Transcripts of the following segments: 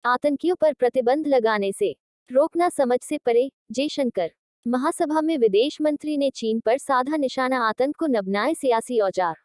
आतंकियों पर प्रतिबंध लगाने से रोकना समझ से परे, जयशंकर। महासभा में विदेश मंत्री ने चीन पर साधा निशाना, आतंक को न बनाए सियासी औजार।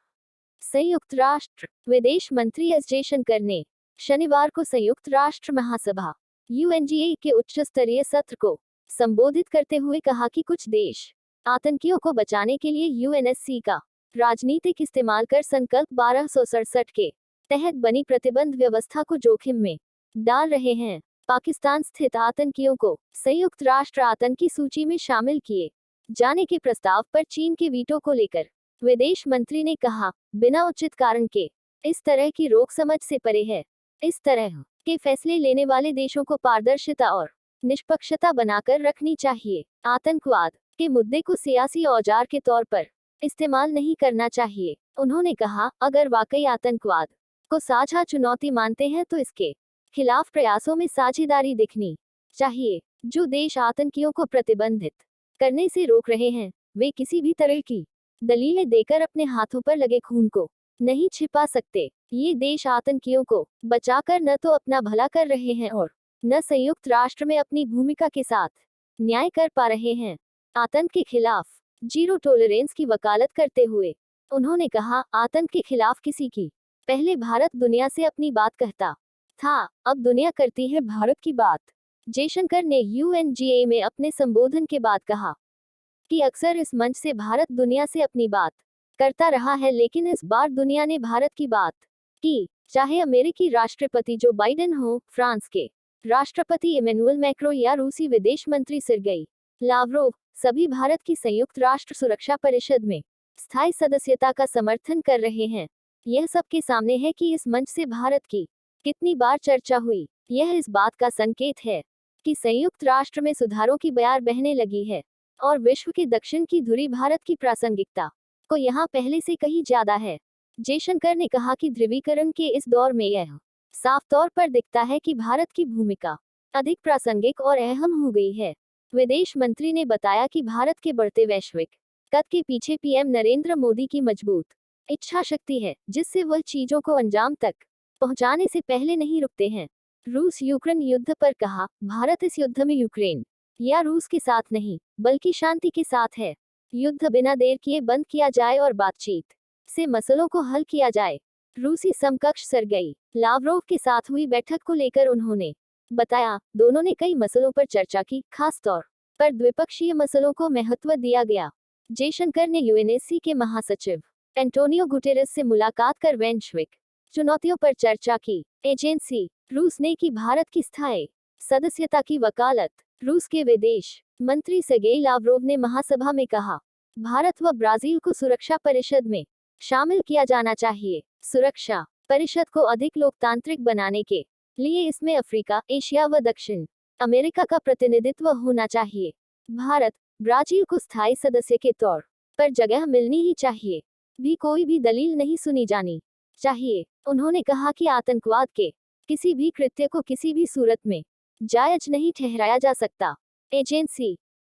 संयुक्त राष्ट्र विदेश मंत्री एस जयशंकर ने शनिवार को संयुक्त राष्ट्र महासभा यूएनजीए के उच्च स्तरीय सत्र को संबोधित करते हुए कहा कि कुछ देश आतंकियों को बचाने के लिए यूएनएससी का राजनीतिक इस्तेमाल कर संकल्प 1267 के तहत बनी प्रतिबंध व्यवस्था को जोखिम में डाल रहे हैं। पाकिस्तान स्थित आतंकियों को संयुक्त राष्ट्र आतंकी सूची में शामिल किए जाने के प्रस्ताव पर चीन के वीटो को लेकर विदेश मंत्री ने कहा, बिना उचित कारण के इस तरह की रोक समझ से परे है। इस तरह के फैसले लेने वाले देशों को पारदर्शिता और निष्पक्षता बनाकर रखनी चाहिए। आतंकवाद के मुद्दे को सियासी औजार के तौर पर इस्तेमाल नहीं करना चाहिए। उन्होंने कहा, अगर वाकई आतंकवाद को साझा चुनौती मानते हैं तो इसके खिलाफ प्रयासों में साझेदारी दिखनी चाहिए। जो देश आतंकियों को प्रतिबंधित करने से रोक रहे हैं, वे किसी भी तरह की दलीलें देकर अपने हाथों पर लगे खून को नहीं छिपा सकते। ये देश आतंकियों को बचाकर न तो अपना भला कर रहे हैं और न संयुक्त राष्ट्र में अपनी भूमिका के साथ न्याय कर पा रहे हैं। आतंक के खिलाफ जीरो टॉलरेंस की वकालत करते हुए उन्होंने कहा, आतंक के खिलाफ किसी की पहले भारत दुनिया से अपनी बात कहता था, अब दुनिया करती है भारत की बात। जयशंकर ने यूएनजीए में अपने संबोधन के बाद कहा कि अक्सर इस मंच से भारत दुनिया से अपनी बात करता रहा है, लेकिन इस बार दुनिया ने भारत की बात की। चाहे अमेरिकी राष्ट्रपति जो बाइडेन हो, फ्रांस के राष्ट्रपति इमैनुअल मैक्रो या रूसी विदेश मंत्री सर्गेई लावरोव, सभी भारत की संयुक्त राष्ट्र सुरक्षा परिषद में स्थायी सदस्यता का समर्थन कर रहे हैं। यह सबके सामने है कि इस मंच से भारत की कितनी बार चर्चा हुई। यह इस बात का संकेत है कि संयुक्त राष्ट्र में सुधारों की बयार बहने लगी है और विश्व के दक्षिण की धुरी भारत की प्रासंगिकता को यहाँ पहले से कहीं ज्यादा है। जयशंकर ने कहा कि ध्रुवीकरण के इस दौर में यह साफ तौर पर दिखता है कि भारत की भूमिका अधिक प्रासंगिक और अहम हो गई है। विदेश मंत्री ने बताया कि भारत के बढ़ते वैश्विक कद के पीछे पीएम नरेंद्र मोदी की मजबूत इच्छा शक्ति है, जिससे वह चीजों को अंजाम तक पहुंचाने से पहले नहीं रुकते हैं। रूस यूक्रेन युद्ध पर कहा, भारत इस युद्ध में यूक्रेन या रूस के साथ नहीं, बल्कि शांति के साथ है। युद्ध बिना देर किए बंद किया जाए और बातचीत से मसलों को हल किया जाए। रूसी समकक्ष सर्गेई लावरोव के साथ हुई बैठक को लेकर उन्होंने बताया, दोनों ने कई मसलों पर चर्चा की, खास तौर पर द्विपक्षीय मसलों को महत्व दिया गया। जयशंकर ने यूएनएससी के महासचिव एंटोनियो गुटेरेस से मुलाकात कर वैश्विक चुनौतियों पर चर्चा की। एजेंसी रूस ने की भारत की स्थायी सदस्यता की वकालत। रूस के विदेश मंत्री सर्गेई लावरोव ने महासभा में कहा, भारत व ब्राजील को सुरक्षा परिषद में शामिल किया जाना चाहिए। सुरक्षा परिषद को अधिक लोकतांत्रिक बनाने के लिए इसमें अफ्रीका, एशिया व दक्षिण अमेरिका का प्रतिनिधित्व होना चाहिए। भारत, ब्राजील को स्थायी सदस्य के तौर पर जगह मिलनी ही चाहिए, भी कोई भी दलील नहीं सुनी जानी चाहिए। उन्होंने कहा कि आतंकवाद के किसी भी कृत्य को किसी भी सूरत में जायज नहीं ठहराया जा सकता। एजेंसी